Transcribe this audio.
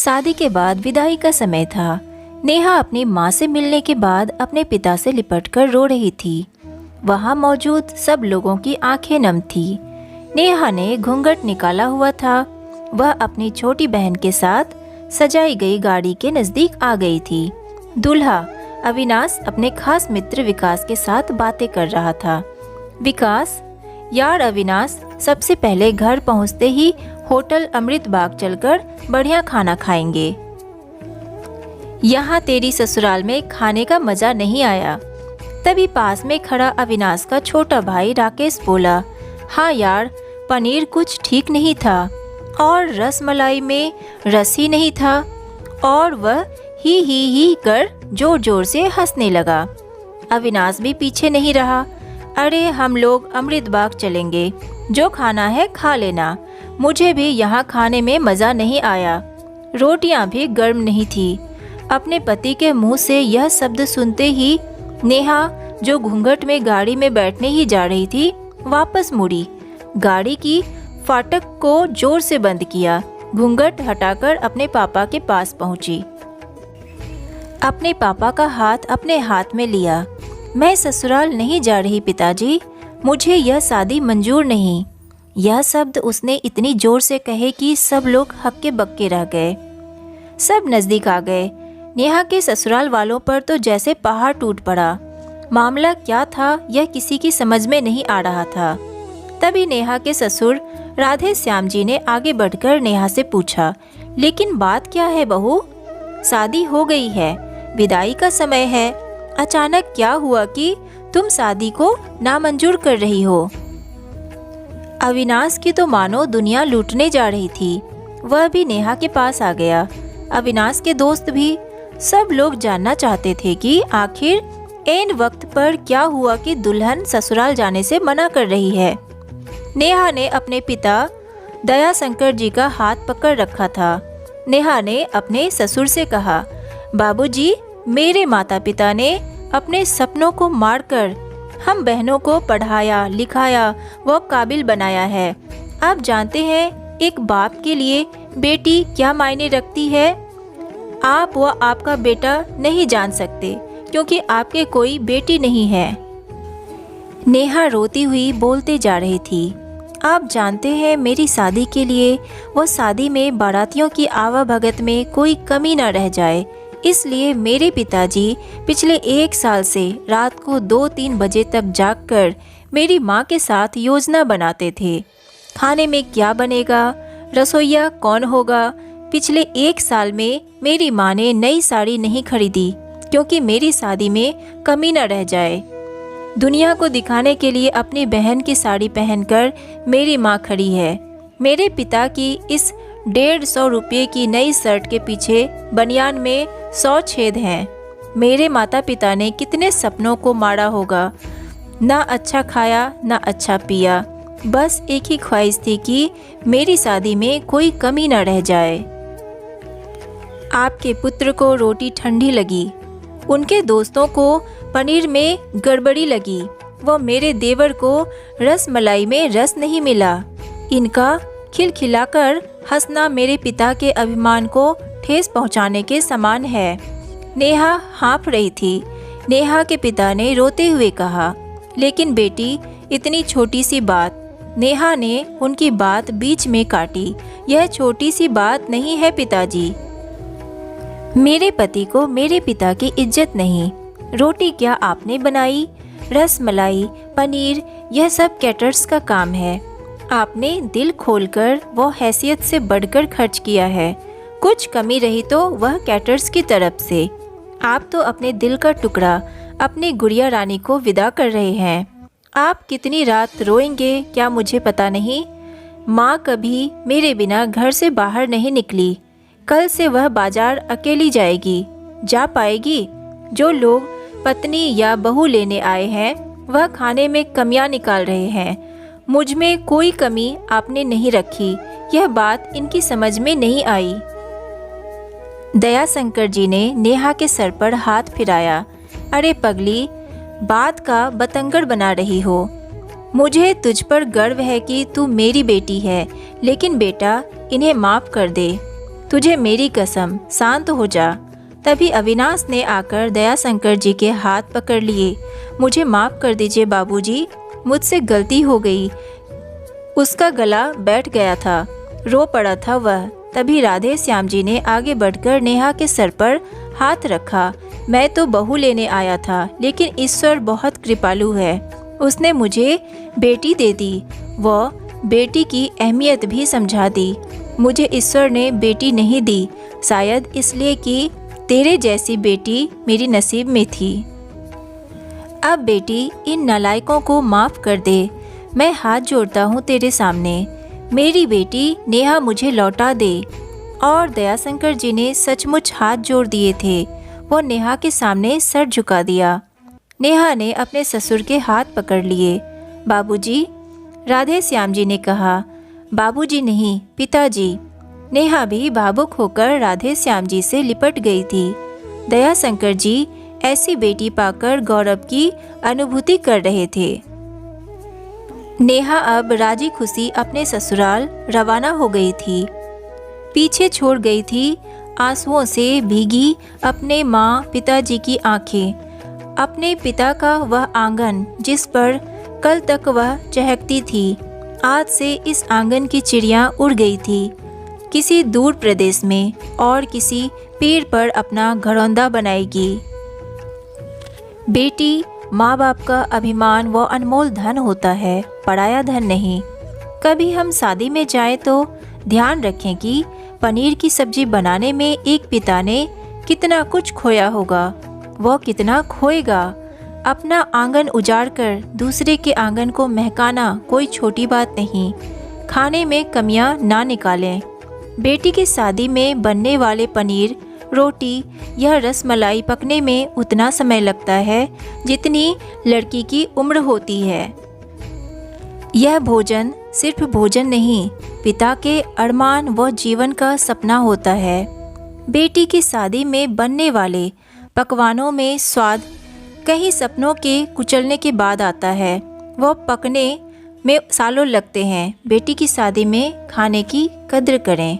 शादी के बाद विदाई का समय था। नेहा अपनी माँ से मिलने के बाद अपने पिता से लिपटकर रो रही थी। वहाँ मौजूद सब लोगों की आंखें नम थी। नेहा ने घूंघट निकाला हुआ था। वह अपनी छोटी बहन के साथ सजाई गई गाड़ी के नज़दीक आ गई थी। दूल्हा अविनाश अपने खास मित्र विकास के साथ बातें कर रहा था। विकास, यार अविनाश, सबसे पहले घर पहुंचते ही होटल अमृत बाग चलकर बढ़िया खाना खाएंगे। यहाँ तेरी ससुराल में खाने का मजा नहीं आया। तभी पास में खड़ा अविनाश का छोटा भाई राकेश बोला, हाँ यार, पनीर कुछ ठीक नहीं था और रसमलाई में रस ही नहीं था। और वह ही कर जोर जोर से हंसने लगा। अविनाश भी पीछे नहीं रहा। अरे हम लोग अमृत बाग चलेंगे, जो खाना है खा लेना, मुझे भी यहाँ खाने में मज़ा नहीं आया। रोटियाँ भी गर्म नहीं थी। अपने पति के मुंह से यह शब्द सुनते ही नेहा, जो घूंघट में गाड़ी में बैठने ही जा रही थी, वापस मुड़ी। गाड़ी की फाटक को जोर से बंद किया। घूंघट हटाकर अपने पापा के पास पहुंची। अपने पापा का हाथ अपने हाथ में लिया। मैं ससुराल नहीं जा रही पिताजी, मुझे यह शादी मंजूर नहीं। यह शब्द उसने इतनी जोर से कहे कि सब लोग हक्के बक्के रह गए। सब नज़दीक आ गए। नेहा के ससुराल वालों पर तो जैसे पहाड़ टूट पड़ा। मामला क्या था यह किसी की समझ में नहीं आ रहा था। तभी नेहा के ससुर राधे श्याम जी ने आगे बढ़कर नेहा से पूछा, लेकिन बात क्या है बहू? शादी हो गई है, विदाई का समय है, अचानक क्या हुआ कि तुम शादी को नामंजूर कर रही हो? अविनाश की तो मानो दुनिया लूटने जा रही थी। वह भी नेहा के पास आ गया। अविनाश के दोस्त भी, सब लोग जानना चाहते थे कि आखिर ऐन वक्त पर क्या हुआ कि दुल्हन ससुराल जाने से मना कर रही है। नेहा ने अपने पिता दयाशंकर जी का हाथ पकड़ रखा था। नेहा ने अपने ससुर से कहा, बाबूजी, मेरे माता पिता ने अपने सपनों को मारकर हम बहनों को पढ़ाया लिखाया व काबिल बनाया है। आप जानते हैं एक बाप के लिए बेटी क्या मायने रखती है। आप व आपका बेटा नहीं जान सकते क्योंकि आपके कोई बेटी नहीं है। नेहा रोती हुई बोलते जा रही थी, आप जानते हैं मेरी शादी के लिए व शादी में बारातियों की आवाभगत में कोई कमी न रह जाए, इसलिए मेरे पिताजी पिछले 1 साल से रात को 2-3 बजे तक जागकर मेरी माँ के साथ योजना बनाते थे। खाने में क्या बनेगा, रसोइया कौन होगा। पिछले 1 साल में मेरी माँ ने नई साड़ी नहीं खरीदी क्योंकि मेरी शादी में कमी न रह जाए। दुनिया को दिखाने के लिए अपनी बहन की साड़ी पहनकर मेरी माँ खड़ी है। मेरे पिता की इस 150 रुपये की नई शर्ट के पीछे बनियान में 100 छेद हैं। मेरे माता पिता ने कितने सपनों को मारा होगा। ना अच्छा खाया ना अच्छा पिया, बस एक ही ख्वाहिश थी कि मेरी शादी में कोई कमी न रह जाए। आपके पुत्र को रोटी ठंडी लगी, उनके दोस्तों को पनीर में गड़बड़ी लगी, वो मेरे देवर को रसमलाई में रस नहीं मिला। इनका खिलखिलाकर हंसना मेरे पिता के अभिमान को ठेस पहुंचाने के समान है। नेहा हाँफ रही थी। नेहा के पिता ने रोते हुए कहा, लेकिन बेटी, इतनी छोटी सी बात। नेहा ने उनकी बात बीच में काटी, यह छोटी सी बात नहीं है पिताजी। मेरे पति को मेरे पिता की इज्जत नहीं। रोटी क्या आपने बनाई? रसमलाई, पनीर, यह सब कैटर्स का काम है। आपने दिल खोलकर वो हैसियत से बढ़कर खर्च किया है। कुछ कमी रही तो वह कैटर्स की तरफ से। आप तो अपने दिल का टुकड़ा अपनी गुड़िया रानी को विदा कर रहे हैं। आप कितनी रात रोएंगे क्या मुझे पता नहीं। माँ कभी मेरे बिना घर से बाहर नहीं निकली। कल से वह बाजार अकेली जाएगी, जा पाएगी। जो लोग पत्नी या बहू लेने आए हैं वह खाने में कमियां निकाल रहे हैं। मुझ में कोई कमी आपने नहीं रखी, यह बात इनकी समझ में नहीं आई। दयाशंकर जी ने नेहा के सर पर हाथ फिराया। अरे पगली, बात का बतंगड़ बना रही हो। मुझे तुझ पर गर्व है कि तू मेरी बेटी है, लेकिन बेटा, इन्हें माफ़ कर दे। तुझे मेरी कसम, शांत हो जा। तभी अविनाश ने आकर दयाशंकर जी के हाथ पकड़ लिए। मुझे माफ़ कर दीजिए बाबूजी, मुझसे गलती हो गई। उसका गला बैठ गया था, रो पड़ा था वह। तभी राधे श्याम जी ने आगे बढ़कर नेहा के सर पर हाथ रखा। मैं तो बहू लेने आया था, लेकिन ईश्वर बहुत कृपालु है, उसने मुझे बेटी दे दी। वह बेटी की अहमियत भी समझा दी। मुझे ईश्वर ने बेटी नहीं दी, शायद इसलिए कि तेरे जैसी बेटी मेरी नसीब में थी। अब बेटी, इन नालायकों को माफ़ कर दे। मैं हाथ जोड़ता हूँ तेरे सामने। मेरी बेटी नेहा मुझे लौटा दे। और दयाशंकर जी ने सचमुच हाथ जोड़ दिए थे। वो नेहा के सामने सर झुका दिया। नेहा ने अपने ससुर के हाथ पकड़ लिए। बाबूजी, राधे श्याम जी ने कहा। बाबूजी नहीं, पिताजी। नेहा भी भावुक होकर राधे श्याम जी से लिपट गई थी। दयाशंकर जी ऐसी बेटी पाकर गौरव की अनुभूति कर रहे थे। नेहा अब राजी खुशी अपने ससुराल रवाना हो गई थी। पीछे छोड़ गई थी आंसुओं से भीगी अपने माँ पिताजी की आंखें, अपने पिता का वह आंगन जिस पर कल तक वह चहकती थी। आज से इस आंगन की चिड़िया उड़ गई थी किसी दूर प्रदेश में, और किसी पेड़ पर अपना घरौंदा बनाएगी। बेटी माँ बाप का अभिमान व अनमोल धन होता है, पराया धन नहीं। कभी हम शादी में जाएं तो ध्यान रखें कि पनीर की सब्जी बनाने में एक पिता ने कितना कुछ खोया होगा, वह कितना खोएगा। अपना आंगन उजाड़ कर दूसरे के आंगन को महकाना कोई छोटी बात नहीं। खाने में कमियां ना निकालें। बेटी की शादी में बनने वाले पनीर, रोटी या रसमलाई पकने में उतना समय लगता है जितनी लड़की की उम्र होती है। यह भोजन सिर्फ भोजन नहीं, पिता के अरमान व जीवन का सपना होता है। बेटी की शादी में बनने वाले पकवानों में स्वाद कई सपनों के कुचलने के बाद आता है। वह पकने में सालों लगते हैं। बेटी की शादी में खाने की कद्र करें।